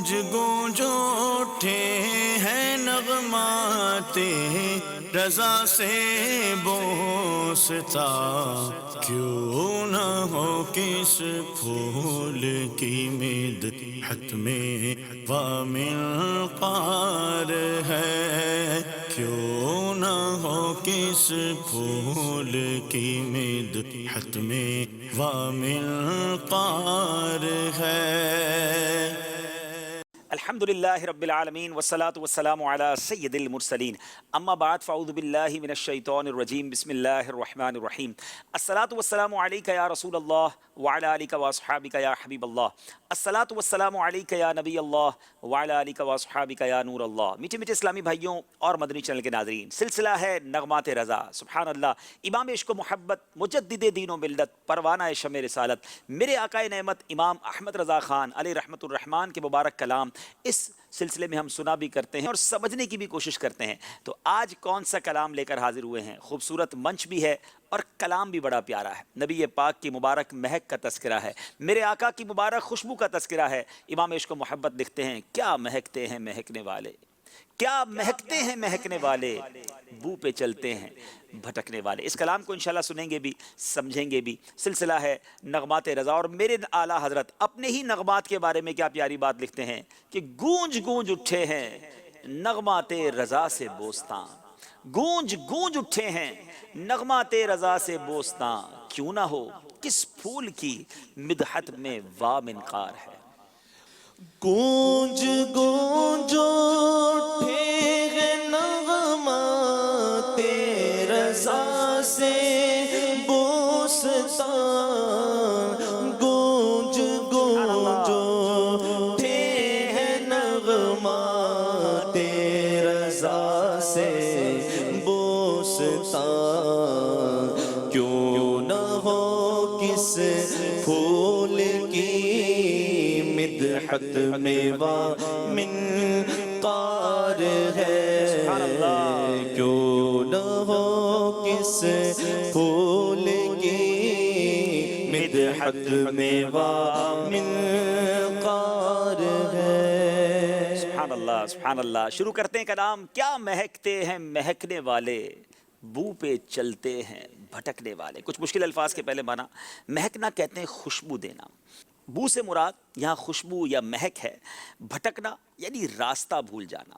گونج گونج اٹھے ہیں نغمات رضا سے بوستا، کیوں نہ ہو کس پھول کی مدحت میں وامنقار ہے، کیوں نہ ہو کس پھول کی مدحت میں وامنقار ہے۔ الحمدللہ رب العالمین والصلاة والسلام علی سید المرسلین، اما بعد فاعوذ باللہ من الشیطان الرجیم، بسم اللہ الرحمن الرحیم۔ الصلاة والسلام علیکہ یا رسول اللہ وعلی آلک واصحابک یا حبیب اللہ، الصلاة والسلام علیکہ یا نبی اللہ وعلی آلک واصحابک یا نور اللہ۔ میٹھے میٹھے اسلامی بھائیوں اور مدنی چینل کے ناظرین، سلسلہ ہے نغمات رضا۔ سبحان اللہ، امام عشق و محبت، مجدد دین و ملت، پروانہ شمع رسالت، میرے آقائے نعمت امام احمد رضا خان علیہ رحمۃ الرحمن کے مبارک کلام اس سلسلے میں ہم سنا بھی کرتے ہیں اور سمجھنے کی بھی کوشش کرتے ہیں۔ تو آج کون سا کلام لے کر حاضر ہوئے ہیں؟ خوبصورت منچ بھی ہے اور کلام بھی بڑا پیارا ہے۔ نبی پاک کی مبارک مہک کا تذکرہ ہے، میرے آقا کی مبارک خوشبو کا تذکرہ ہے۔ امام عشق و محبت لکھتے ہیں، کیا مہکتے ہیں مہکنے والے، کیا مہکتے ہیں مہکنے والے، بو پہ چلتے ہیں بھٹکنے والے۔ اس کلام کو انشاءاللہ سنیں گے بھی، سمجھیں گے بھی۔ سلسلہ ہے نغمات رضا، اور میرے اعلیٰ حضرت اپنے ہی نغمات کے بارے میں کیا پیاری بات لکھتے ہیں کہ گونج گونج اٹھے ہیں نغمات رضا سے بوستاں، گونج گونج اٹھے ہیں نغمات رضا سے بوستاں، کیوں نہ ہو کس پھول کی مدحت میں وامنقار ہے۔ گونج گونج اٹھے ہیں نغمات رضا سے بوستان، گونج گونج اٹھے ہیں نغمات رضا سے بوستان، کیوں نہ ہو کس پھول کی مدحت میں وامنقار ہے، کیوں نہ ہو کس پھول کی مدحت میں وامنقار ہے۔ سبحان اللہ سبحان اللہ۔ شروع کرتے ہیں کلام، کیا مہکتے ہیں مہکنے والے، بو پہ چلتے ہیں بھٹکنے والے۔ کچھ مشکل الفاظ کے پہلے معنی، مہکنا کہتے ہیں خوشبو دینا، بو سے مراد یہاں خوشبو یا مہک ہے، بھٹکنا یعنی راستہ بھول جانا۔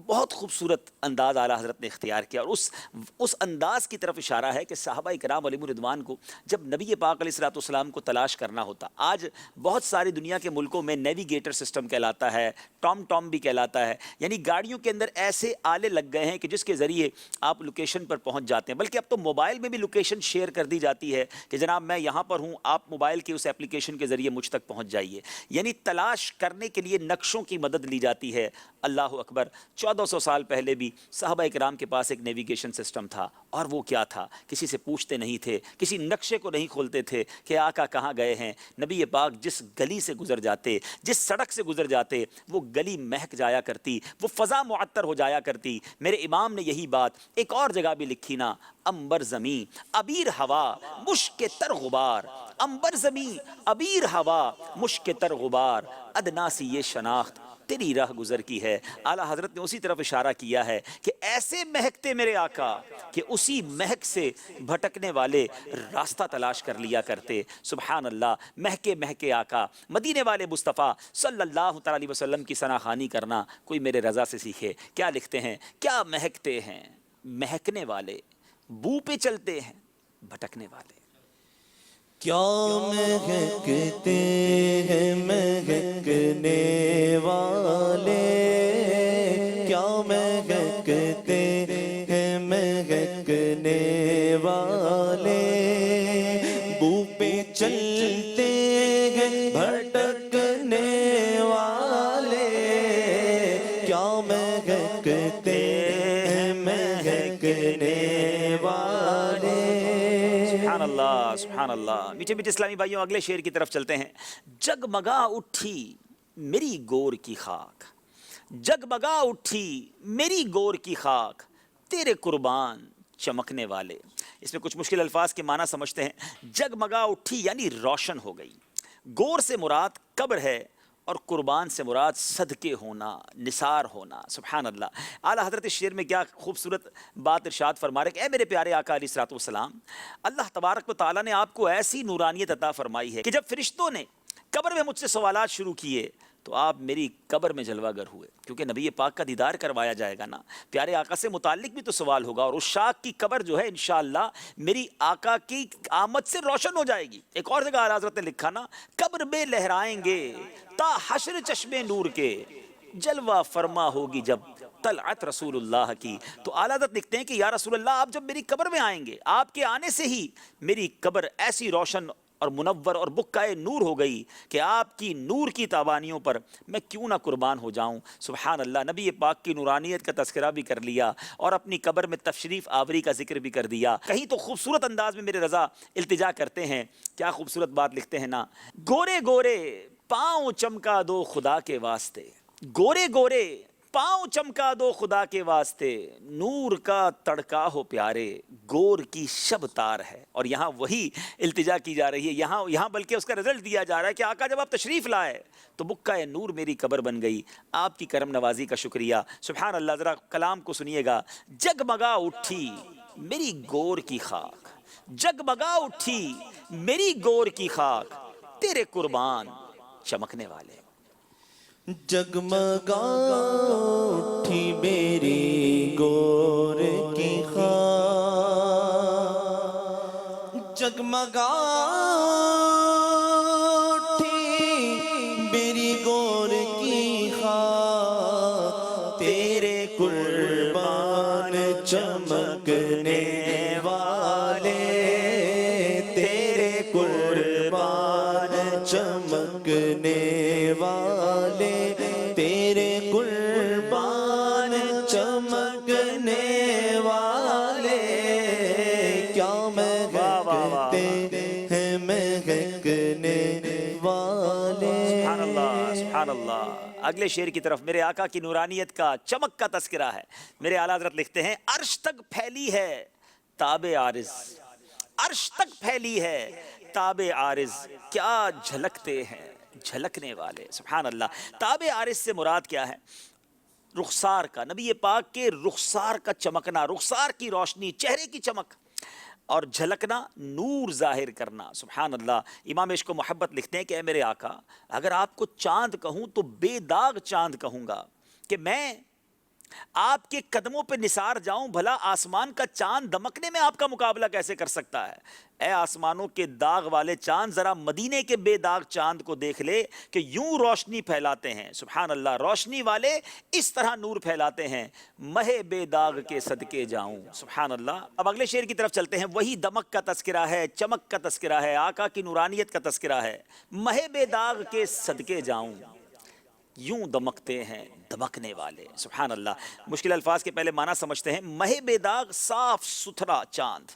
بہت خوبصورت انداز اعلیٰ حضرت نے اختیار کیا، اور اس انداز کی طرف اشارہ ہے کہ صحابہ کرام علیہم الرضوان کو جب نبی پاک علیہ الصلوۃ والسلام کو تلاش کرنا ہوتا، آج بہت ساری دنیا کے ملکوں میں نیویگیٹر سسٹم کہلاتا ہے، ٹام ٹام بھی کہلاتا ہے، یعنی گاڑیوں کے اندر ایسے آلے لگ گئے ہیں کہ جس کے ذریعے آپ لوکیشن پر پہنچ جاتے ہیں، بلکہ اب تو موبائل میں بھی لوکیشن شیئر کر دی جاتی ہے کہ جناب میں یہاں پر ہوں، آپ موبائل کے اس اپلیکیشن کے ذریعے مجھ تک پہنچ جائیے، یعنی تلاش کرنے کے لیے نقشوں کی مدد لی جاتی ہے۔ اللہ اکبر، 1400 سال پہلے بھی صحابہ کرام کے پاس ایک نیویگیشن سسٹم تھا، اور وہ کیا تھا؟ کسی سے پوچھتے نہیں تھے، کسی نقشے کو نہیں کھولتے تھے کہ آقا کہاں گئے ہیں۔ نبی پاک جس گلی سے گزر جاتے، جس سڑک سے گزر جاتے، وہ گلی مہک جایا کرتی، وہ فضا معطر ہو جایا کرتی۔ میرے امام نے یہی بات ایک اور جگہ بھی لکھی نا، امبر زمین ابیر ہوا مشک تر غبار، امبر زمین ابیر ہوا مشک تر غبار، ادنا سی یہ شناخت تیری راہ گزر کی ہے۔ اعلیٰ حضرت نے اسی طرف اشارہ کیا ہے کہ ایسے مہکتے میرے آقا کہ اسی مہک سے بھٹکنے والے راستہ تلاش کر لیا کرتے۔ سبحان اللہ، مہکے مہکے آقا، مدینے والے مصطفیٰ صلی اللہ تعالیٰ علیہ وسلم کی ثنا خوانی کرنا کوئی میرے رضا سے سیکھے۔ کیا لکھتے ہیں، کیا مہکتے ہیں مہکنے والے، بو پہ چلتے ہیں بھٹکنے والے۔ کیا مہکتے ہیں مہکنے والے، کیا مہکتے ہیں مہکنے والے، بو پہ چلتے ہیں بھٹکنے والے، کیا مہکتے ہیں مہکنے والے۔ سبحان اللہ سبحان اللہ۔ میٹھے میٹھے اسلامی بھائیوں، اگلے شعر کی طرف چلتے ہیں۔ جگمگا اٹھی میری گور کی خاک، جگمگا اٹھی میری گور کی خاک، تیرے قربان چمکنے والے۔ اس میں کچھ مشکل الفاظ کے معنی سمجھتے ہیں۔ جگمگا اٹھی یعنی روشن ہو گئی، گور سے مراد قبر ہے، اور قربان سے مراد صدقے ہونا، نثار ہونا. سبحان اللہ. اعلیٰ حضرت اس شعر میں کیا خوبصورت بات ارشاد فرما رہے کہ اے میرے پیارے آقا علیہ الصلوۃ والسلام، اللہ تبارک و تعالیٰ نے آپ کو ایسی نورانیت عطا فرمائی ہے کہ جب فرشتوں نے قبر میں مجھ سے سوالات شروع کیے تو آپ میری قبر میں جلوہ گر ہوئے، کیونکہ نبی پاک کا دیدار کروایا جائے گا نا، پیارے آقا سے متعلق بھی تو سوال ہوگا، اور اس شاخ کی قبر جو ہے انشاءاللہ میری آقا کی آمد سے روشن ہو جائے گی. ایک اور جگہ اعلیٰ حضرت نے لکھا نا، قبر میں لہرائیں گے تا حشر چشمے نور کے، جلوہ فرما ہوگی جب طلعت رسول اللہ کی. تو اعلیٰ حضرت لکھتے ہیں کہ یا رسول اللہ، آپ جب میری قبر میں آئیں گے، آپ کے آنے سے ہی میری قبر ایسی روشن اور منور اور بکائے نور ہو گئی کہ آپ کی نور کی تابانیوں پر میں کیوں نہ قربان ہو جاؤں. سبحان اللہ. نبی پاک کی نورانیت کا تذکرہ بھی کر لیا اور اپنی قبر میں تشریف آوری کا ذکر بھی کر دیا. کہیں تو خوبصورت انداز میں میرے رضا التجا کرتے ہیں. کیا خوبصورت بات لکھتے ہیں نا، گورے گورے پاؤں چمکا دو خدا کے واسطے، گورے گورے پاؤں چمکا دو خدا کے واسطے، نور کا تڑکا ہو پیارے، گور کی شب تار ہے. اور یہاں وہی التجا کی جا رہی ہے، یہاں بلکہ اس کا رزلٹ دیا جا رہا ہے کہ آقا جب آپ تشریف لائے تو بکہ نور میری قبر بن گئی. آپ کی کرم نوازی کا شکریہ. سبحان اللہ. ذرا کلام کو سنیے گا. جگمگا اٹھی میری گور کی خاک، جگمگا اٹھی میری گور کی خاک، تیرے قربان چمکنے والے. جگمگا اٹھی میری گور کی خاک، جگمگا اٹھی میری گور کی خاک، تیرے قربان چمکنے والے، تیرے قربان چمکنے والے، تیرے قربان چمکنے والے، کیا مہکتے ہیں مہکنے والے. سبحان اللہ. سبحان اللہ. اگلے شعر کی طرف میرے آقا کی نورانیت کا چمک کا تذکرہ ہے. میرے اعلیٰ حضرت لکھتے ہیں، عرش تک پھیلی ہے تاب عارض، عرش تک پھیلی ہے تاب عارض، کیا جھلکتے ہیں جھلکنے والے. سبحان اللہ. تاب عارض سے مراد کیا ہے؟ رخسار کا، نبی پاک کے رخسار کا چمکنا، رخسار کی روشنی، چہرے کی چمک، اور جھلکنا، نور ظاہر کرنا. سبحان اللہ. امام عشق و محبت لکھتے ہیں کہ اے میرے آقا، اگر آپ کو چاند کہوں تو بے داغ چاند کہوں گا، کہ میں آپ کے قدموں پہ نثار جاؤں، بھلا آسمان کا چاند دمکنے میں آپ کا مقابلہ کیسے کر سکتا ہے؟ اے آسمانوں کے داغ والے چاند، ذرا مدینے کے بے داغ چاند کو دیکھ لے کہ یوں روشنی پھیلاتے ہیں. سبحان اللہ. روشنی والے اس طرح نور پھیلاتے ہیں، مہے بے داغ کے صدقے جاؤں. سبحان اللہ. اب اگلے شعر کی طرف چلتے ہیں. وہی دمک کا تذکرہ ہے، چمک کا تذکرہ ہے، آقا کی نورانیت کا تذکرہ ہے. مہے بے داغ کے صدقے جاؤں، یوں دمکتے ہیں دمکنے والے. سبحان اللہ. مشکل الفاظ کے پہلے معنی سمجھتے ہیں. مہے بے داغ صاف ستھرا چاند.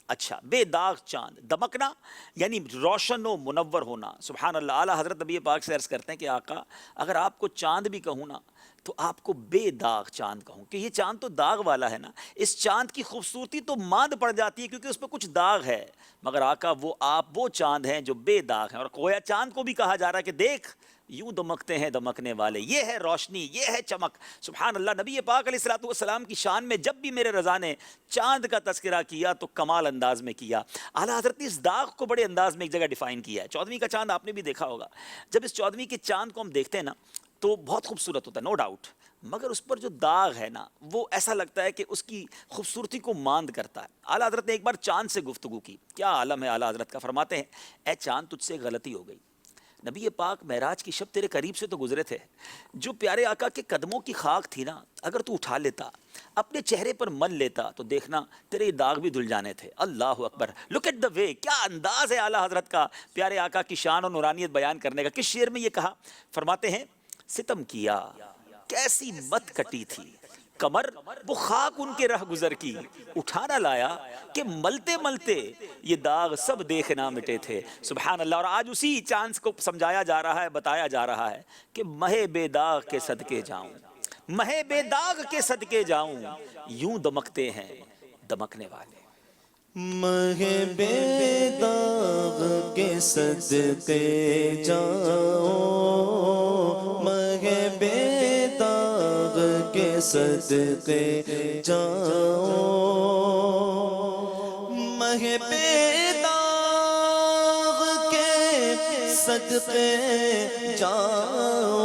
اچھا، بے داغ چاند، دمکنا یعنی روشن و منور ہونا. سبحان اللہ. اعلیٰ حضرت نبی پاک سے عرض کرتے ہیں کہ آقا، اگر آپ کو چاند بھی کہوں نا تو آپ کو بے داغ چاند کہوں، کہ یہ چاند تو داغ والا ہے نا. اس چاند کی خوبصورتی تو ماند پڑ جاتی ہے کیونکہ اس پہ کچھ داغ ہے، مگر آقا آپ وہ چاند ہیں جو بے داغ ہیں. اور گویا چاند کو بھی کہا جا رہا ہے کہ دیکھ، یوں دمکتے ہیں دمکنے والے. یہ ہے روشنی، یہ ہے چمک. سبحان اللہ. نبی پاک علیہ الصلوۃ والسلام کی شان میں جب بھی میرے رضا نے چاند کا تذکرہ کیا تو کمال انداز میں کیا. اعلیٰ حضرت نے اس داغ کو بڑے انداز میں ایک جگہ ڈیفائن کیا ہے. 14ویں کا چاند آپ نے بھی دیکھا ہوگا. جب اس 14ویں کے چاند کو ہم دیکھتے ہیں نا تو بہت خوبصورت ہوتا ہے، نو ڈاؤٹ، مگر اس پر جو داغ ہے نا وہ ایسا لگتا ہے کہ اس کی خوبصورتی کو ماند کرتا ہے. اعلیٰ حضرت نے ایک بار چاند سے گفتگو کی. کیا عالم ہے اعلیٰ حضرت کا. فرماتے ہیں، اے چاند، تجھ سے غلطی ہو گئی. نبی پاک معراج کی شب تیرے قریب سے تو گزرے تھے، جو پیارے آقا کے قدموں کی خاک تھی نا، اگر تو اٹھا لیتا، اپنے چہرے پر مل لیتا تو دیکھنا تیرے داغ بھی دھل جانے تھے. اللہ اکبر. لک ایٹ دا وے. کیا انداز ہے اعلیٰ حضرت کا پیارے آقا کی شان اور نورانیت بیان کرنے کا. کس شعر میں یہ کہا؟ فرماتے ہیں، ستم کیا کیسی مت کٹی تھی کمر، وہ خاک ان کے رہ گزر کی، اٹھانا لایا کہ ملتے ملتے یہ داغ سب دیکھنا مٹے تھے. سبحان اللہ. اور آج اسی چانس کو سمجھایا جا رہا ہے، بتایا جا رہا ہے کہ مہے بے داغ کے صدقے جاؤں، مہے بے داغ کے صدقے جاؤں، یوں دمکتے ہیں دمکنے والے. مہ بے داغ کے صدقے جاؤ، مہ بے داغ کے صدقے جاؤ، مہ بے داغ کے صدقے جاؤ،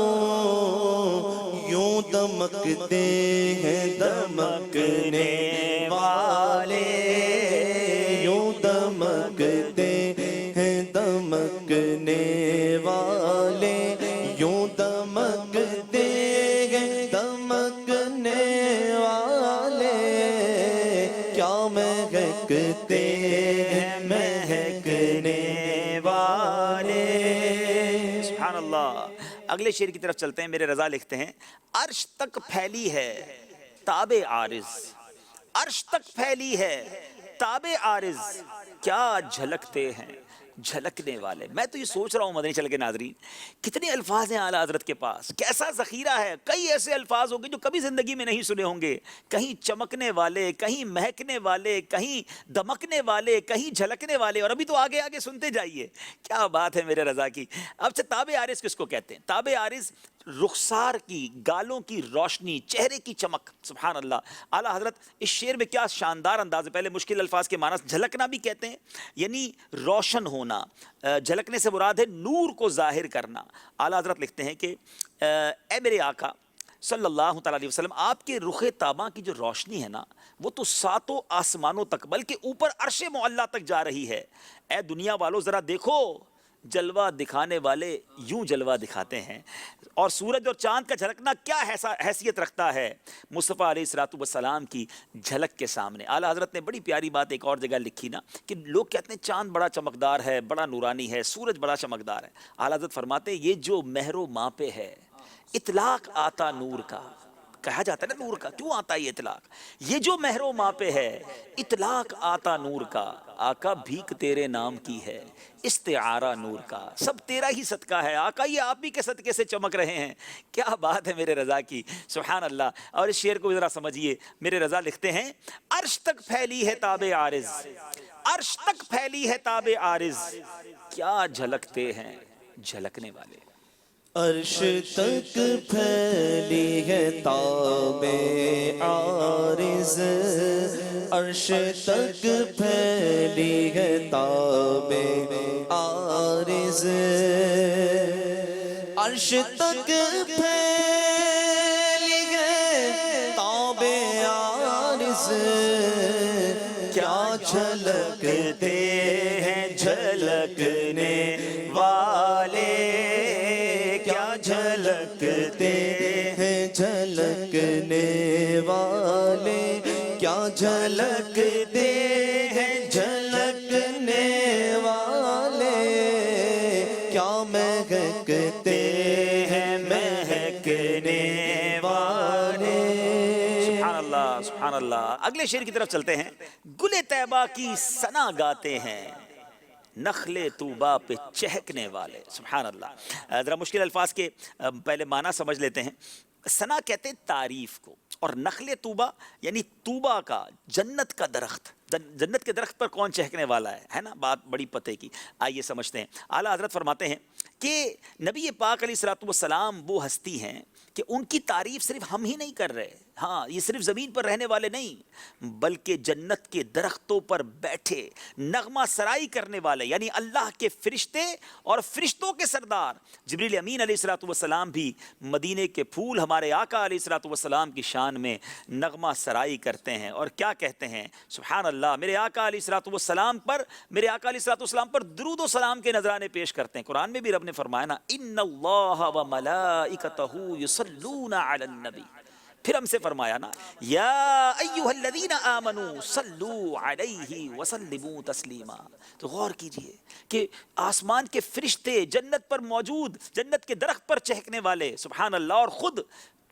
یوں دمکتے ہیں دمکنے والے، یوں دمکتے ہیں دمکنے والے، یوں دمکتے ہیں دمکنے والے، کیا مہکتے ہیں مہکنے والے۔ سبحان اللہ۔ اگلے شعر کی طرف چلتے ہیں۔ میرے رضا لکھتے ہیں، عرش تک پھیلی ہے تاب عارض، عرش تک پھیلی ہے تاب عارض، کیا جھلکتے ہیں جھلکنے والے۔ میں تو یہ سوچ رہا ہوں مدنی چل کے ناظرین، کتنے الفاظ ہیں اعلیٰ حضرت کے پاس، کیسا ذخیرہ ہے۔ کئی ایسے الفاظ ہوں گے جو کبھی زندگی میں نہیں سنے ہوں گے، کہیں چمکنے والے، کہیں مہکنے والے، کہیں دمکنے والے، کہیں جھلکنے والے، اور ابھی تو آگے آگے سنتے جائیے۔ کیا بات ہے میرے رضا کی۔ اب سے تاب عارض کس کو کہتے ہیں؟ تاب عارض رخسار کی، گالوں کی روشنی، چہرے کی چمک۔ سبحان اللہ۔ اعلیٰ حضرت اس شعر میں کیا شاندار انداز ہے۔ پہلے مشکل الفاظ کے معنی جھلکنا بھی کہتے ہیں، یعنی روشن ہونا۔ جھلکنے سے مراد ہے نور کو ظاہر کرنا۔ اعلیٰ حضرت لکھتے ہیں کہ اے میرے آقا صلی اللہ تعالیٰ علیہ وسلم، آپ کے رخ تاباں کی جو روشنی ہے نا، وہ تو ساتوں آسمانوں تک بلکہ اوپر عرش معلیٰ تک جا رہی ہے۔ اے دنیا والو ذرا دیکھو، جلوہ دکھانے والے یوں جلوہ دکھاتے ہیں، اور سورج اور چاند کا جھلکنا کیا حیثیت رکھتا ہے مصطفیٰ علیہ الصلوۃ والسلام کی جھلک کے سامنے۔ اعلیٰ حضرت نے بڑی پیاری بات ایک اور جگہ لکھی نا، کہ لوگ کہتے ہیں چاند بڑا چمکدار ہے، بڑا نورانی ہے، سورج بڑا چمکدار ہے۔ اعلیٰ حضرت فرماتے ہیں یہ جو مہر و ماں پہ ہے، اطلاق آتا نور کا، کہا جاتا ہے نا نور کا، کیوں آتا ہے یہ اطلاق؟ یہ جو مہر و ماں پہ ہے، اطلاق آتا نور کا، آقا بھیک تیرے نام کی ہے، استعارہ نور کا، سب تیرا ہی صدقہ ہے آقا، یہ آپ ہی کے صدقے سے چمک رہے ہیں۔ کیا بات ہے میرے رضا کی، سبحان اللہ۔ اور اس شعر کو ذرا سمجھیے۔ میرے رضا لکھتے ہیں، عرش تک پھیلی ہے تاب عارض، عرش تک پھیلی ہے تاب عارض، کیا جھلکتے ہیں جھلکنے والے۔ عرش تک پھیلی ہے تاب عارض، عرش تک پھیلی ہے تاب عارض، عرش تک پھیلی ہے تاب عارض، کیا جھلکتے ہیں جھلکنے والے، جھلکتے ہیں جھلکنے والے، کیا جھلکتے ہیں جھلکنے والے، کیا مہکتے ہیں مہکنے والے۔ سبحان اللہ سبحان اللہ۔ اگلے شعر کی طرف چلتے ہیں۔ گل طیبہ کی ثنا گاتے ہیں نخل طوبہ پہ چہکنے والے۔ سبحان اللہ۔ ذرا مشکل الفاظ کے پہلے معنی سمجھ لیتے ہیں۔ ثنا کہتے ہیں تعریف کو، اور نخل طوبہ یعنی طوبہ کا، جنت کا درخت۔ جنت کے درخت پر کون چہکنے والا ہے نا، بات بڑی پتے کی۔ آئیے سمجھتے ہیں۔ اعلیٰ حضرت فرماتے ہیں کہ نبی پاک علیہ الصلوۃ والسلام وہ ہستی ہیں کہ ان کی تعریف صرف ہم ہی نہیں کر رہے، ہاں یہ صرف زمین پر رہنے والے نہیں، بلکہ جنت کے درختوں پر بیٹھے نغمہ سرائی کرنے والے، یعنی اللہ کے فرشتے اور فرشتوں کے سردار جبریل امین علیہ الصلوۃ والسلام بھی مدینے کے پھول ہمارے آقا علیہ الصلوۃ والسلام کی شان میں نغمہ سرائی کرتے ہیں، اور کیا کہتے ہیں؟ سبحان اللہ، میرے آقا علیہ الصلوۃ والسلام پر، میرے آقا علیہ الصلوۃ والسلام پر درود و سلام کے نذرانے پیش کرتے ہیں۔ قرآن میں بھی رب نے فرمایا نا، ان اللہ و ملائکتہ یصلون علی النبی، پھر ہم سے فرمایا نا، یا ایھا الذین آمنوا صلوا علیہ وسلموا تسلیما۔ تو غور کیجئے کہ آسمان کے فرشتے جنت پر موجود، جنت کے درخت پر چہکنے والے، سبحان اللہ، اور خود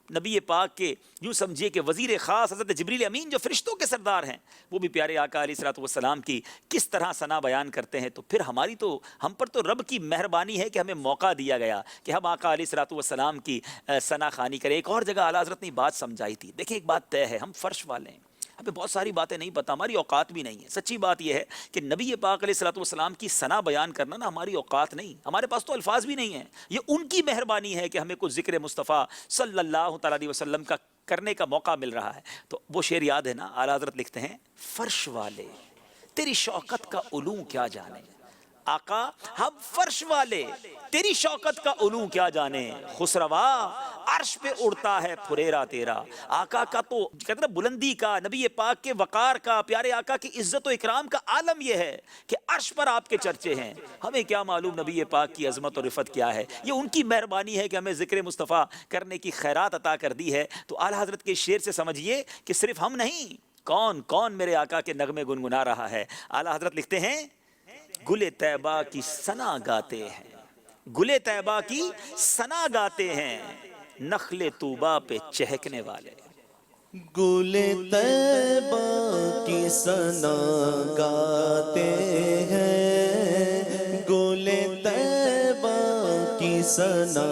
نبی پاک کے یوں سمجھیے کہ وزیر خاص حضرت جبریل امین جو فرشتوں کے سردار ہیں، وہ بھی پیارے آقا علیہ الصلوۃ والسلام کی کس طرح ثنا بیان کرتے ہیں۔ تو پھر ہم پر تو رب کی مہربانی ہے کہ ہمیں موقع دیا گیا کہ ہم آقا علیہ الصلوۃ والسلام کی ثنا خوانی کریں۔ ایک اور جگہ اعلیٰ حضرت نے بات سمجھائی تھی، دیکھیں ایک بات طے ہے، ہم فرش والے ہیں، ہمیں بہت ساری باتیں نہیں پتہ، ہماری اوقات بھی نہیں ہے. سچی بات یہ ہے کہ نبی پاک علیہ الصلوۃ والسلام کی ثنا بیان کرنا نا ہماری اوقات نہیں، ہمارے پاس تو الفاظ بھی نہیں ہیں. یہ ان کی مہربانی ہے کہ ہمیں کچھ ذکر مصطفیٰ صلی اللہ تعالیٰ علیہ وسلم کا کرنے کا موقع مل رہا ہے. تو وہ شعر یاد ہے نا، اعلیٰ حضرت لکھتے ہیں فرش والے تیری شوکت کا علوم کیا جانے، آقا ہم فرش والے تیری شوکت کا علوم کیا جانے، خسروا عرش پہ اڑتا ہے پھریرا تیرا. آقا کا تو کہتے ہیں بلندی کا، نبی پاک کے وقار کا، پیارے آقا کی عزت و اکرام کا عالم یہ ہے کہ عرش پر آپ کے چرچے ہیں. ہمیں کیا معلوم نبی پاک کی عظمت اور رفت کیا ہے. یہ ان کی مہربانی ہے کہ ہمیں ذکر مصطفیٰ کرنے کی خیرات عطا کر دی ہے. تو اعلیٰ حضرت کے شعر سے سمجھیے کہ صرف ہم نہیں، کون کون میرے آقا کے نغمے گنگنا رہا ہے. اعلیٰ حضرت لکھتے ہیں گل طیبہ کی ثنا گاتے ہیں، گل طیبہ کی ثنا گاتے ہیں، نخل طوبہ پہ چہکنے والے. گل طیبہ کی ثنا گاتے ہیں، گل طیبہ کی ثنا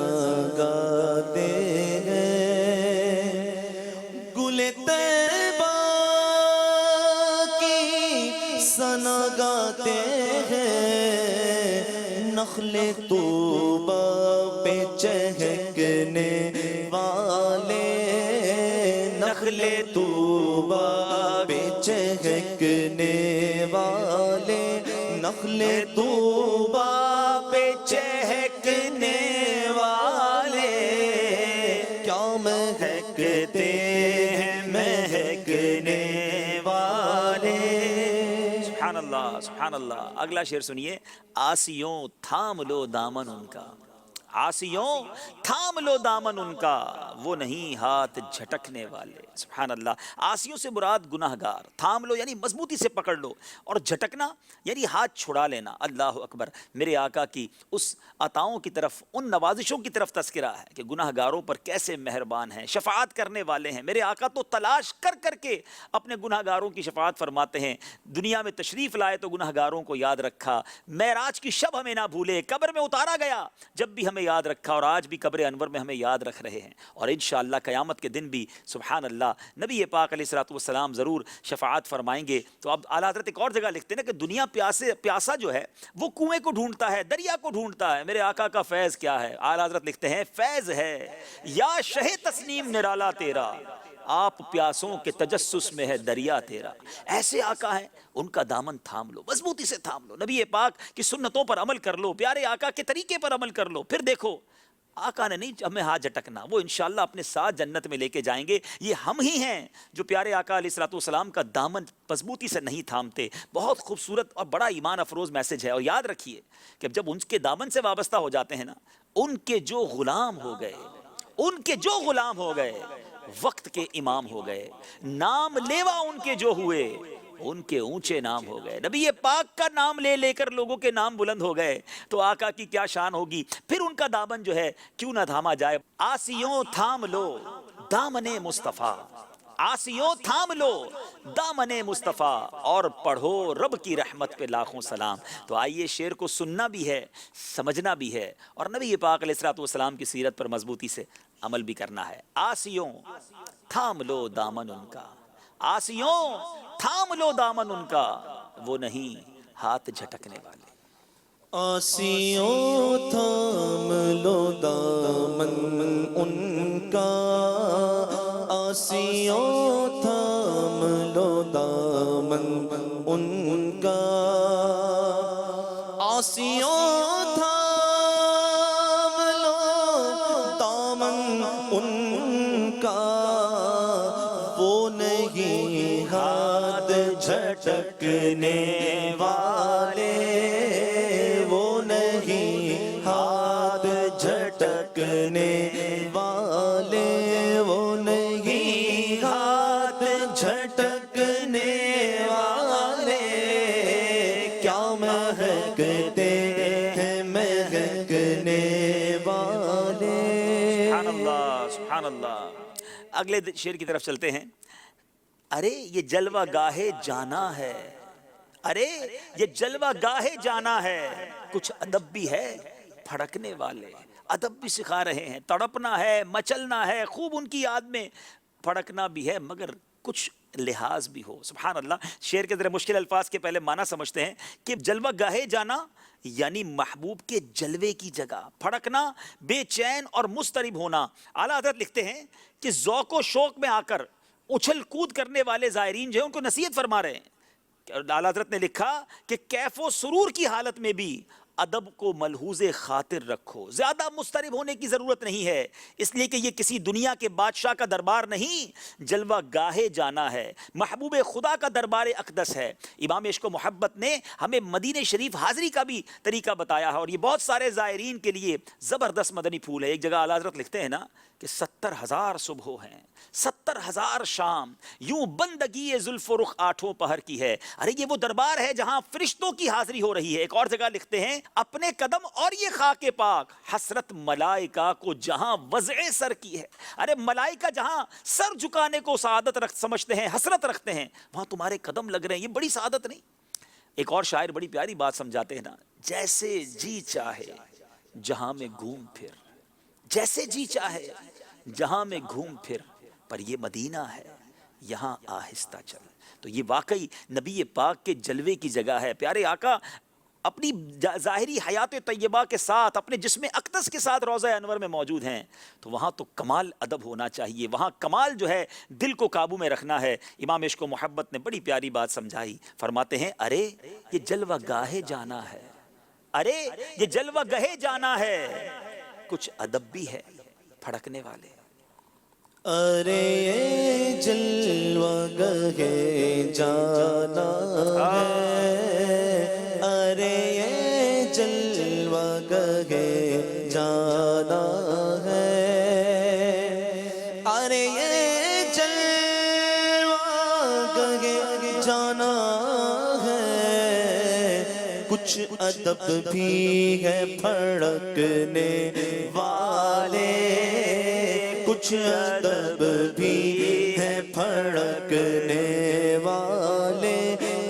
گاتے ہیں، گل طیبہ کی ثنا گاتے ہیں، نخل طوبہ پہ چہکنے والے، نخل طوبہ پہ چہکنے والے، نخل طوبہ پہ چہکنے والے، کیا مہکتے ہیں مہکنے والے. سبحان اللہ سبحان اللہ. اگلا شعر سنیے، آسیوں تھام لو دامن ان کا، آسیوں تھام لو دامن ان کا، وہ نہیں ہاتھ جھٹکنے والے. سبحان اللہ. آسیوں سے مراد گناہ گار، تھام لو یعنی مضبوطی سے پکڑ لو، اور جھٹکنا یعنی ہاتھ چھڑا لینا. اللہ اکبر. میرے آقا کی اس عطاؤں کی طرف، ان نوازشوں کی طرف تذکرہ ہے کہ گناہ گاروں پر کیسے مہربان ہیں، شفاعت کرنے والے ہیں. میرے آقا تو تلاش کر کر کے اپنے گناہ گاروں کی شفاعت فرماتے ہیں. دنیا میں تشریف لائے تو گناہ گاروں کو یاد رکھا، معراج کی شب ہمیں نہ بھولے، قبر میں اتارا گیا جب بھی ہمیں یاد رکھا، اور آج بھی قبر انور میں ہمیں یاد رکھ رہے ہیں. اور انشاءاللہ قیامت کے دن بھی سبحان اللہ نبی پاک علیہ الصلوۃ والسلام ضرور شفاعت فرمائیں گے. تو اب اعلیٰ حضرت ایک اور جگہ لکھتے ہیں نا کہ دنیا پیاسا جو ہے وہ کنویں کو ڈھونڈتا ہے، دریا کو ڈھونڈتا ہے. میرے آقا کا فیض کیا ہے. اعلیٰ حضرت لکھتے ہیں فیض ہے یا شہ تسنیم نرالا تیرا، آپ پیاسوں کے تجسس میں ہے دریا تیرا. ایسے آقا ہیں، ان کا دامن تھام لو، مضبوطی سے تھام لو، نبی پاک کی سنتوں پر عمل کر لو، پیارے آقا کے طریقے پر عمل کر لو. پھر دیکھو آقا نے نہیں ہمیں ہاتھ جھٹکنا، وہ انشاءاللہ اپنے ساتھ جنت میں لے کے جائیں گے. یہ ہم ہی ہیں جو پیارے آقا علیہ الصلوۃ والسلام کا دامن مضبوطی سے نہیں تھامتے. بہت خوبصورت اور بڑا ایمان افروز میسج ہے. اور یاد رکھیے کہ جب ان کے دامن سے وابستہ ہو جاتے ہیں نا، ان کے جو غلام ہو گئے، ان کے جو غلام ہو گئے وقت کے امام ہو گئے، نام لیوا ان کے جو ہوئے ان کے اونچے نام ہو گئے. نبی پاک کا نام لے لے کر لوگوں کے نام بلند ہو گئے تو آقا کی کیا شان ہوگی. پھر ان کا دامن جو ہے کیوں نہ تھاما جائے. آسیوں تھام لو دامن مصطفیٰ، آسیوں تھام لو دامن مصطفیٰ، اور پڑھو رب کی رحمت پہ لاکھوں سلام. تو آئیے شعر کو سننا بھی ہے، سمجھنا بھی ہے، اور نبی پاک علیہ الصلوۃ والسلام کی سیرت پر مضبوطی سے عمل بھی کرنا ہے. آسیوں تھام لو دامن ان کا، آسیوں تھام لو دامن ان کا، وہ نہیں ہاتھ جھٹکنے والے. آسیوں تھام لو دامن ان کا، آسیوں تھام لو دامن ان کا، آسیوں تھام لو دامن ان کا، وہ نہیں ہاتھ جھٹکنے والے، وہ نہیں ہاتھ جھٹکنے والے، وہ نہیں ہاتھ جھٹکنے والے، کیا مہکتے ہیں مہکنے والے. سبحان اللہ سبحان اللہ. اگلے شعر کی طرف چلتے ہیں. ارے یہ جلوہ گاہے جانا ہے، ارے یہ جلوہ گاہے جانا ہے، کچھ ادب بھی ہے پھڑکنے والے. ادب بھی سکھا رہے ہیں، تڑپنا ہے، مچلنا ہے، خوب ان کی یاد میں پھڑکنا بھی ہے، مگر کچھ لحاظ بھی ہو. سبحان اللہ. شعر کے ذرا مشکل الفاظ کے پہلے معنی سمجھتے ہیں کہ جلوہ گاہے جانا یعنی محبوب کے جلوے کی جگہ پھڑکنا، بے چین اور مضطرب ہونا. اعلیٰ حضرت لکھتے ہیں کہ ذوق و شوق میں آ کر اچھل کود کرنے والے زائرین جو ہیں ان کو نصیحت فرما رہے ہیں. اعلیٰ حضرت نے لکھا کہ کیف و سرور کی حالت میں بھی ادب کو ملحوظ خاطر رکھو. زیادہ مضطرب ہونے کی ضرورت نہیں ہے، اس لیے کہ یہ کسی دنیا کے بادشاہ کا دربار نہیں، جلوہ گاہے جانا ہے، محبوب خدا کا دربار اقدس ہے. امام عشق و محبت نے ہمیں مدینہ شریف حاضری کا بھی طریقہ بتایا ہے، اور یہ بہت سارے زائرین کے لیے زبردست مدنی پھول ہے. ایک جگہ اعلیٰ حضرت لکھتے ہیں نا کہ 70,000 صبح ہیں، 70,000 شام، یوں بندگی زلف و رخ آٹھوں پہر کی ہے. ارے یہ وہ دربار ہے جہاں فرشتوں کی حاضری ہو رہی ہے. ایک اور جگہ لکھتے ہیں اپنے قدم اور یہ خاک پاک حسرت ملائکہ کو جہاں وضع سر کی ہے. ارے ملائکہ جہاں سر جھکانے کو سعادت سمجھتے ہیں، حسرت رکھتے ہیں، وہاں تمہارے قدم لگ رہے ہیں، یہ بڑی سعادت نہیں؟ ایک اور شاعر بڑی پیاری بات سمجھاتے ہیں نا، جیسے جی چاہے جہاں میں گھوم پھر، جیسے جی چاہے جہاں میں گھوم پھر، پر یہ مدینہ ہے یہاں آہستہ چل. تو یہ واقعی نبی پاک کے جلوے کی جگہ ہے. پیارے آقا اپنی ظاہری حیات طیبہ کے ساتھ، اپنے جسم اقدس کے ساتھ روضہ انور میں موجود ہیں، تو وہاں تو کمال ادب ہونا چاہیے، وہاں کمال جو ہے دل کو قابو میں رکھنا ہے. امام عشق و محبت نے بڑی پیاری بات سمجھائی. فرماتے ہیں ارے یہ جلوہ گاہے جانا ہے، ارے یہ جلوہ گاہے جانا ہے، کچھ ادب بھی ہے پھڑکنے والے. ارے جلوہ گاہے جانا ہے، ارے جلوہ گاہے جانا ہے، ارے جلوہ گاہے جانا ہے، کچھ ادب بھی ہے پھڑکنے والے، کچھ ادب بھی ہے پھڑکنے والے،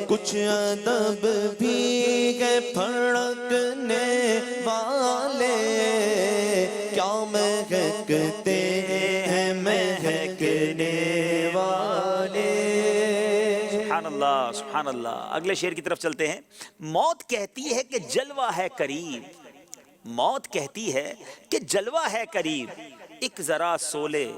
کچھ ادب بھی ہے پھڑکنے والے. کیا مہکتے ہیں مہکنے والے. سبحان اللہ سبحان اللہ. اگلے شعر کی طرف چلتے ہیں. موت کہتی ہے کہ جلوہ ہے قریب، موت کہتی ہے کہ جلوہ ہے قریب، ایک ذرا سولے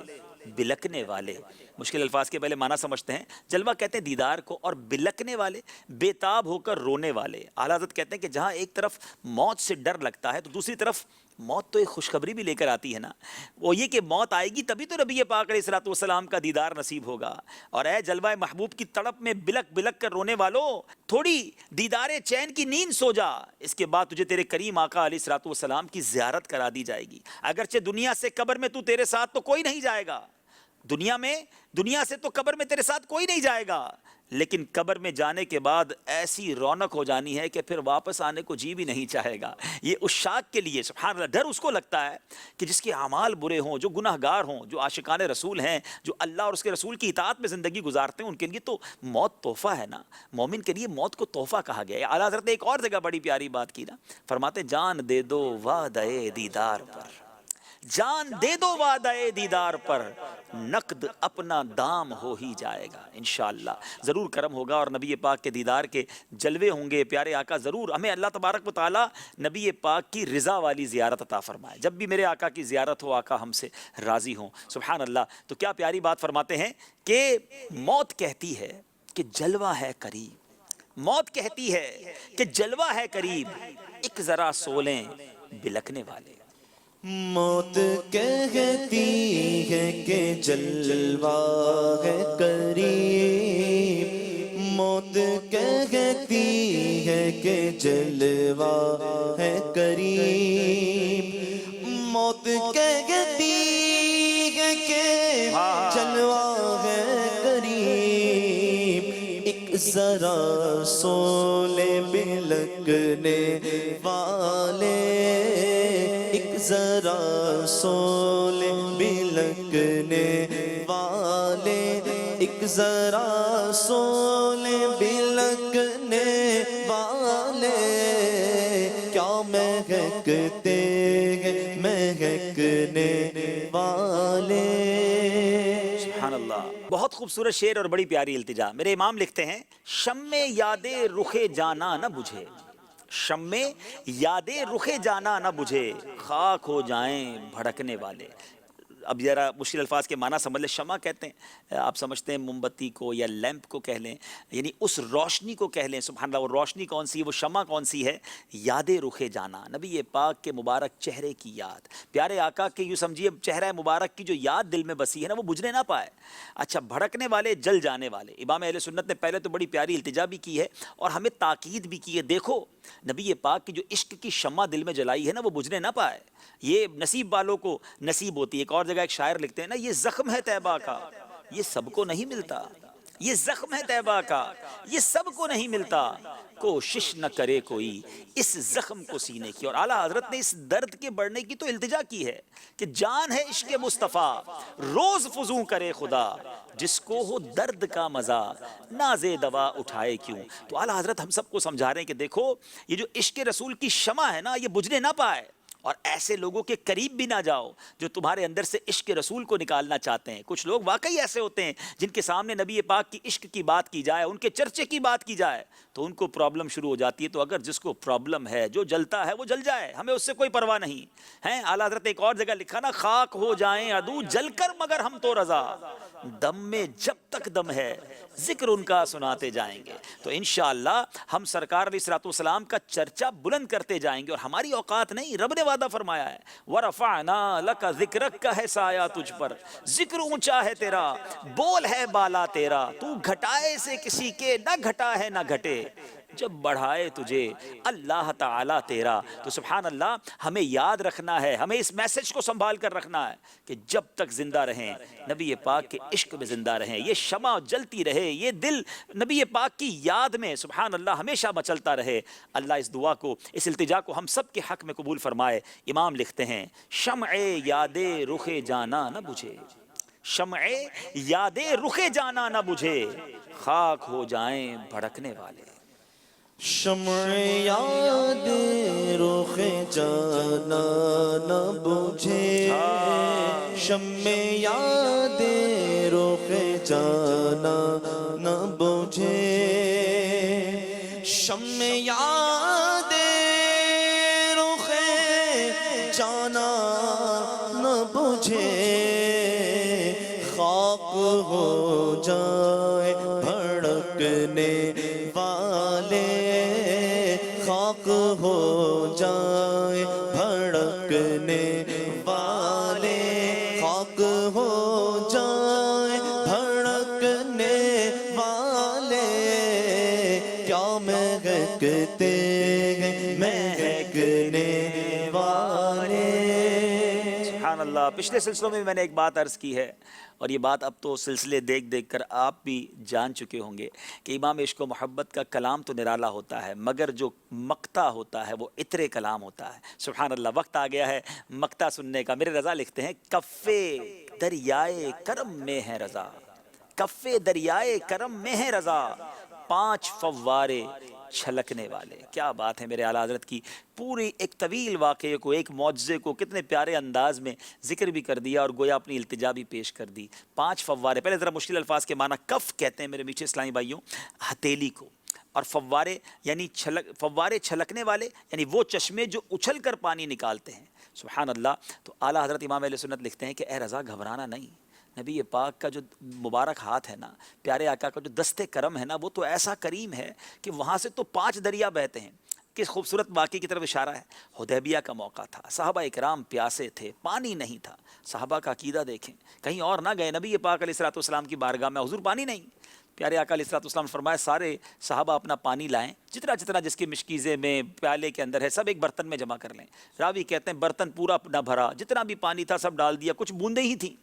بلکنے والے. مشکل الفاظ کے پہلے معنی سمجھتے ہیں. جلوہ کہتے ہیں دیدار کو، اور بلکنے والے بے تاب ہو کر رونے والے. اعلیٰ حضرت کہتے ہیں کہ جہاں ایک طرف موت سے ڈر لگتا ہے تو دوسری طرف موت تو ایک خوشخبری بھی لے کر آتی ہے نا. وہ یہ کہ موت آئے گی تبھی تو نبی پاک علیہ الصلوۃ والسلام کا دیدار نصیب ہوگا. اور اے جلوہ محبوب کی تڑپ میں بلک بلک کر رونے والوں، تھوڑی دیدار چین کی نیند سو جا، اس کے بعد تجھے تیرے کریم آقا علیہ الصلوۃ والسلام کی زیارت کرا دی جائے گی. اگرچہ دنیا سے قبر میں تو تیرے ساتھ تو کوئی نہیں جائے گا، دنیا سے تو قبر میں تیرے ساتھ کوئی نہیں جائے گا، لیکن قبر میں جانے کے بعد ایسی رونق ہو جانی ہے کہ پھر واپس آنے کو جی بھی نہیں چاہے گا. یہ عشاق کے لیے سبحان اللہ ڈر اس کو لگتا ہے کہ جس کے اعمال برے ہوں، جو گناہ گار ہوں، جو عاشقان رسول ہیں، جو اللہ اور اس کے رسول کی اطاعت میں زندگی گزارتے ہیں، ان کے لیے تو موت تحفہ ہے نا. مومن کے لیے موت کو تحفہ کہا گیا ہے. اعلیٰ حضرت نے ایک اور جگہ بڑی پیاری بات کی نا. فرماتے جان دے دو وعدہ دیدار پر، جان دے دو وعدہ دیدار پر، نقد اپنا دام ہو ہی جائے گا. انشاءاللہ ضرور کرم ہوگا اور نبی پاک کے دیدار کے جلوے ہوں گے. پیارے آقا ضرور ہمیں اللہ تبارک و تعالی نبی پاک کی رضا والی زیارت عطا فرمائے. جب بھی میرے آقا کی زیارت ہو، آقا ہم سے راضی ہوں. سبحان اللہ. تو کیا پیاری بات فرماتے ہیں کہ موت کہتی ہے کہ جلوہ ہے قریب، موت کہتی ہے کہ جلوہ ہے قریب، ایک ذرا سولیں بلکنے والے. موت کہتی ہے کہ جلوہ ہے قریب، موت کہتی ہے کہ جلوہ ہے قریب، موت کہتی ہے کہ جلوہ ہے قریب، ایک ذرا سولے بلکنے والے، ذرا سولے بلکنے والے، ایک ذرا سولے بلکنے والے. کیا مہکتے ہیں مہکنے والے. سبحان اللہ، بہت خوبصورت شعر اور بڑی پیاری التجا۔ میرے امام لکھتے ہیں شمع یاد رخ جانا نہ بجھے، شمع یاد رخ جانا نہ بجھے، خاک ہو جائیں بھڑکنے والے۔ اب ذرا مشکل الفاظ کے معنی سمجھ لیں۔ شمع کہتے ہیں، آپ سمجھتے ہیں موم بتی کو یا لیمپ کو کہہ لیں، یعنی اس روشنی کو کہہ لیں۔ سبحان اللہ، وہ روشنی کون سی ہے، وہ شمع کون سی ہے؟ یاد رخ جانا، نبی پاک کے مبارک چہرے کی یاد، پیارے آقا کے یوں سمجھیے چہرہ مبارک کی جو یاد دل میں بسی ہے نا، وہ بجھنے نہ پائے۔ اچھا، بھڑکنے والے، جل جانے والے۔ امام اہل سنت نے پہلے تو بڑی پیاری التجا بھی کی ہے اور ہمیں تاکید بھی کی ہے، دیکھو نبی پاک کی جو عشق کی شمع دل میں جلائی ہے نا، وہ بجھنے نہ پائے۔ یہ نصیب والوں کو نصیب ہوتی ہے۔ ایک اور جگہ ایک شاعر لکھتے ہیں نا، یہ زخم ہے طیبہ کا، یہ سب کو نہیں ملتا، یہ زخم ہے طیبہ کا، یہ سب کو نہیں ملتا، کوشش نہ کرے کوئی اس زخم کو سینے کی۔ اور اعلیٰ حضرت نے اس درد کے بڑھنے کی تو التجا کی ہے کہ جان ہے عشق مصطفیٰ روز فزوں کرے خدا، جس کو ہو درد کا مزہ ناز دوا اٹھائے کیوں۔ تو اعلیٰ حضرت ہم سب کو سمجھا رہے ہیں کہ دیکھو یہ جو عشق رسول کی شمع ہے نا، یہ بجھنے نہ پائے، اور ایسے لوگوں کے قریب بھی نہ جاؤ جو تمہارے اندر سے عشق رسول کو نکالنا چاہتے ہیں۔ کچھ لوگ واقعی ایسے ہوتے ہیں جن کے سامنے نبی پاک کی عشق کی بات کی جائے، ان کے چرچے کی بات کی جائے تو ان کو پرابلم شروع ہو جاتی ہے۔ تو اگر جس کو پرابلم ہے، جو جلتا ہے وہ جل جائے، ہمیں اس سے کوئی پرواہ نہیں ہے۔ اعلیٰ حضرت ایک اور جگہ لکھا نا، خاک ہو جائیں عدو جل کر مگر ہم تو رضا، دم میں جب تک دم ہے ذکر ان کا سناتے جائیں گے۔ تو انشاءاللہ ہم سرکار علیہ الصلوۃ والسلام کا چرچا بلند کرتے جائیں گے، اور ہماری اوقات نہیں، رب نے وعدہ فرمایا ہے وَرَفَعْنَا لَكَ ذِكْرَكَ کا ہے سایہ تجھ پر، ذکر اونچا ہے تیرا، بول ہے بالا تیرا، تو گھٹائے سے کسی کے نہ گھٹا ہے نہ گھٹے، جب بڑھائے تجھے اللہ تعالیٰ تیرا۔ تو سبحان اللہ، ہمیں یاد رکھنا ہے، ہمیں اس میسج کو سنبھال کر رکھنا ہے کہ جب تک زندہ رہیں نبی پاک کے عشق میں زندہ رہیں، یہ شمع جلتی رہے، یہ دل نبی پاک کی یاد میں سبحان اللہ ہمیشہ مچلتا رہے۔ اللہ اس دعا کو، اس التجا کو ہم سب کے حق میں قبول فرمائے۔ امام لکھتے ہیں شمع یاد رخ جانا نہ بجھے، شمع یاد رخ جانا نہ بجھے، خاک ہو جائیں بھڑکنے والے۔ شمع یاد رخ جانا نہ بجھے، شمع یاد رخ جانا نہ بجھے، شمع یاد رخ جانا نہ بجھے، خاک ہو جائے بھڑکنے والے، خاک ہو جائے بھڑکنے والے، خاک ہو جائے بھڑکنے والے، کیا مہکتے ہیں مہکنے والے۔ سبحان اللہ، پچھلے سلسلوں میں میں نے ایک بات عرض کی ہے، اور یہ بات اب تو سلسلے دیکھ دیکھ کر آپ بھی جان چکے ہوں گے کہ امام عشق و محبت کا کلام تو نرالا ہوتا ہے، مگر جو مقطع ہوتا ہے وہ عطر کلام ہوتا ہے۔ سبحان اللہ، وقت آ گیا ہے مقطع سننے کا۔ میرے رضا لکھتے ہیں کف دریائے کرم میں ہے رضا، کف دریائے کرم میں ہے رضا، 5 فوارے چھلکنے والے۔ کیا بات ہے میرے اعلیٰ حضرت کی، پوری ایک طویل واقعے کو، ایک معجزے کو کتنے پیارے انداز میں ذکر بھی کر دیا اور گویا اپنی التجا بھی پیش کر دی۔ 5 فوارے، پہلے ذرا مشکل الفاظ کے معنی۔ کف کہتے ہیں میرے میٹھے اسلامی بھائیوں ہتھیلی کو، اور فوارے یعنی فوارے چھلکنے والے، یعنی وہ چشمے جو اچھل کر پانی نکالتے ہیں۔ سبحان اللہ۔ تو اعلیٰ حضرت امام اہل سنت لکھتے ہیں کہ اے رضا گھبرانا نہیں، نبی پاک کا جو مبارک ہاتھ ہے نا، پیارے آقا کا جو دست کرم ہے نا، وہ تو ایسا کریم ہے کہ وہاں سے تو 5 دریا بہتے ہیں۔ کس خوبصورت واقعے کی طرف اشارہ ہے۔ حدیبیہ کا موقع تھا، صحابہ اکرام پیاسے تھے، پانی نہیں تھا۔ صحابہ کا عقیدہ دیکھیں، کہیں اور نہ گئے، نبی پاک علیہ الصلوۃ والسلام کی بارگاہ میں، حضور پانی نہیں۔ پیارے آقا علیہ الصلوۃ والسلام نے فرمایا سارے صحابہ اپنا پانی لائیں، جتنا جتنا جس کی مشکیزے میں پیالے کے اندر ہے سب ایک برتن میں جمع کر لیں۔ راوی کہتے ہیں برتن پورا نہ بھرا، جتنا بھی پانی تھا سب ڈال دیا، کچھ بوندیں ہی تھیں۔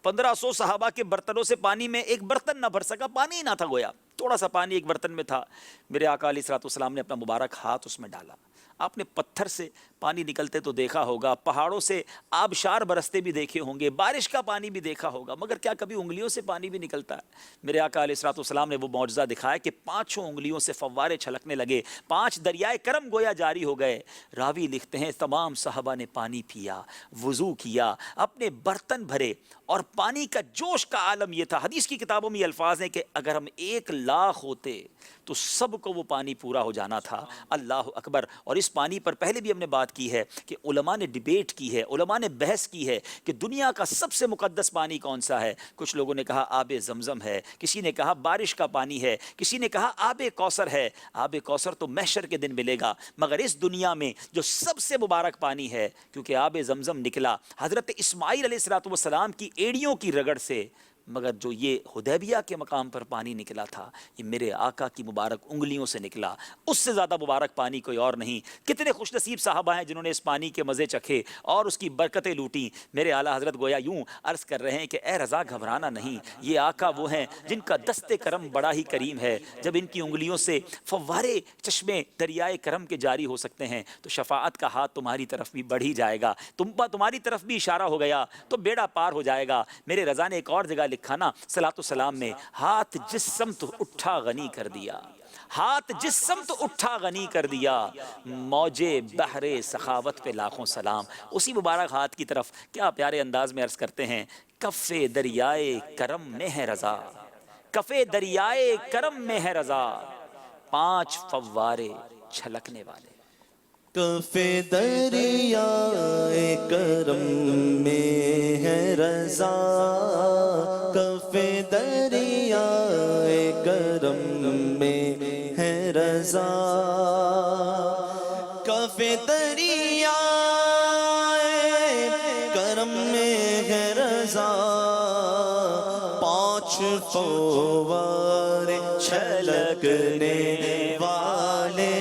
1500 صحابہ کے برتنوں سے پانی میں ایک برتن نہ بھر سکا، پانی ہی نہ تھا، گویا تھوڑا سا پانی ایک برتن میں تھا۔ میرے آقا علیہ الصلوۃ والسلام نے اپنا مبارک ہاتھ اس میں ڈالا، آپ نے پتھر سے پانی نکلتے تو دیکھا ہوگا، پہاڑوں سے آبشار برستے بھی دیکھے ہوں گے، بارش کا پانی بھی دیکھا ہوگا، مگر کیا کبھی انگلیوں سے پانی بھی نکلتا ہے؟ میرے آقا علیہ الصلوۃ والسلام نے وہ معجزہ دکھایا کہ 5 انگلیوں سے فوارے چھلکنے لگے، 5 دریائے کرم گویا جاری ہو گئے۔ راوی لکھتے ہیں تمام صحابہ نے پانی پیا، وضو کیا، اپنے برتن بھرے، اور پانی کا جوش کا عالم یہ تھا، حدیث کی کتابوں میں یہ الفاظ ہیں کہ اگر ہم 1,00,000 ہوتے تو سب کو وہ پانی پورا ہو جانا تھا۔ اللہ اکبر۔ اور اس پانی پر پہلے بھی ہم نے بات کی ہے کہ علماء نے ڈیبیٹ کی ہے، علماء نے بحث کی ہے کہ دنیا کا سب سے مقدس پانی کون سا ہے۔ کچھ لوگوں نے کہا آب زمزم ہے، کسی نے کہا بارش کا پانی ہے، کسی نے کہا آب کوثر ہے۔ آب کوثر تو محشر کے دن ملے گا، مگر اس دنیا میں جو سب سے مبارک پانی ہے، کیونکہ آب زمزم نکلا حضرت اسماعیل علیہ السلام کی ایڑیوں کی رگڑ سے، مگر جو یہ حدیبیہ کے مقام پر پانی نکلا تھا یہ میرے آقا کی مبارک انگلیوں سے نکلا، اس سے زیادہ مبارک پانی کوئی اور نہیں۔ کتنے خوش نصیب صحابہ ہیں جنہوں نے اس پانی کے مزے چکھے اور اس کی برکتیں لوٹیں۔ میرے اعلیٰ حضرت گویا یوں عرض کر رہے ہیں کہ اے رضا گھبرانا نہیں، یہ آقا وہ ہیں جن کا دست کرم بڑا ہی کریم ہے۔ جب ان کی انگلیوں سے فوارے چشمے دریائے کرم کے جاری ہو سکتے ہیں تو شفاعت کا ہاتھ تمہاری طرف بھی بڑھ ہی جائے گا، تمہاری طرف بھی اشارہ ہو گیا تو بیڑا پار ہو جائے گا۔ میرے رضا نے ایک اور جگہ لکھا نا صلاۃ السلام میں، ہاتھ جس سمت اٹھا غنی کر دیا، ہاتھ جس سمت اٹھا غنی کر دیا، موجے بحر سخاوت پہ لاکھوں سلام۔ اسی مبارک ہاتھ کی طرف کیا پیارے انداز میں عرض کرتے ہیں، کف دریائے کرم میں ہے رضا، کف دریائے کرم میں ہے رضا، 5 فوارے چھلکنے والے۔ کف دریائے کرم میں ہے رضا، کف دریائے کرم میں ہے رضا، کف دریائے کرم میں ہے رضا، 5 فوارے چھلکنے والے،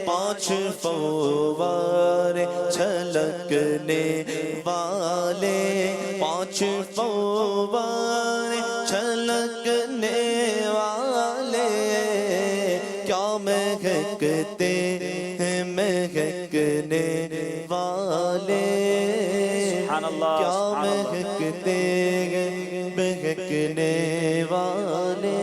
5 فوارے چھلکنے والے، 5 فوارے چھلکنے والے، کیا مہکتے ہیں مہکنے والے، سبحان اللہ، کیا سبحان اللہ۔ مہکتے ہیں مہکنے والے۔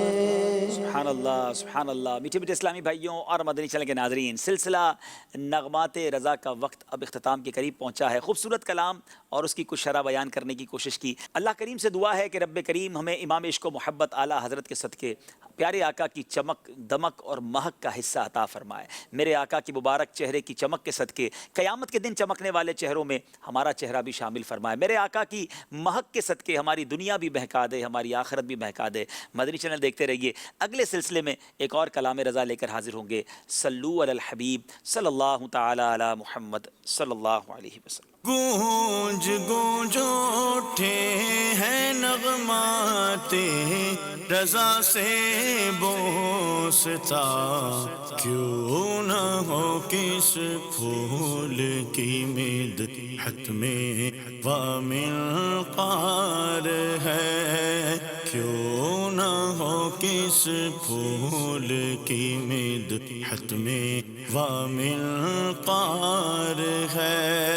سبحان اللہ، سبحان اللہ۔ میٹھے میٹھے اسلامی بھائیوں اور مدنی چینل کے ناظرین، سلسلہ نغمات رضا کا وقت اب اختتام کے قریب پہنچا ہے۔ خوبصورت کلام اور اس کی کچھ شرح بیان کرنے کی کوشش کی۔ اللہ کریم سے دعا ہے کہ رب کریم ہمیں امام عشق و محبت اعلیٰ حضرت کے صدقے پیارے آقا کی چمک، دمک اور مہک کا حصہ عطا فرمائے۔ میرے آقا کی مبارک چہرے کی چمک کے صدقے قیامت کے دن چمکنے والے چہروں میں ہمارا چہرہ بھی شامل فرمائے۔ میرے آقا کی مہک کے صدقے ہماری دنیا بھی مہکا دے، ہماری آخرت بھی مہکا دے۔ مدنی چینل دیکھتے رہیے، اگلے سلسلے میں ایک اور کلام رضا لے کر حاضر ہوں گے۔ صلو علی الحبیب صلی اللہ تعالی علی محمد صلی اللہ علیہ وسلم۔ گونج گونج اٹھے ہیں نغمات رضا سے بوستا، کیوں نہ ہو کس پھول کی مدحت میں وامنقار ہے، کیوں نہ ہو کس پھول کی مدحت میں وامنقار ہے۔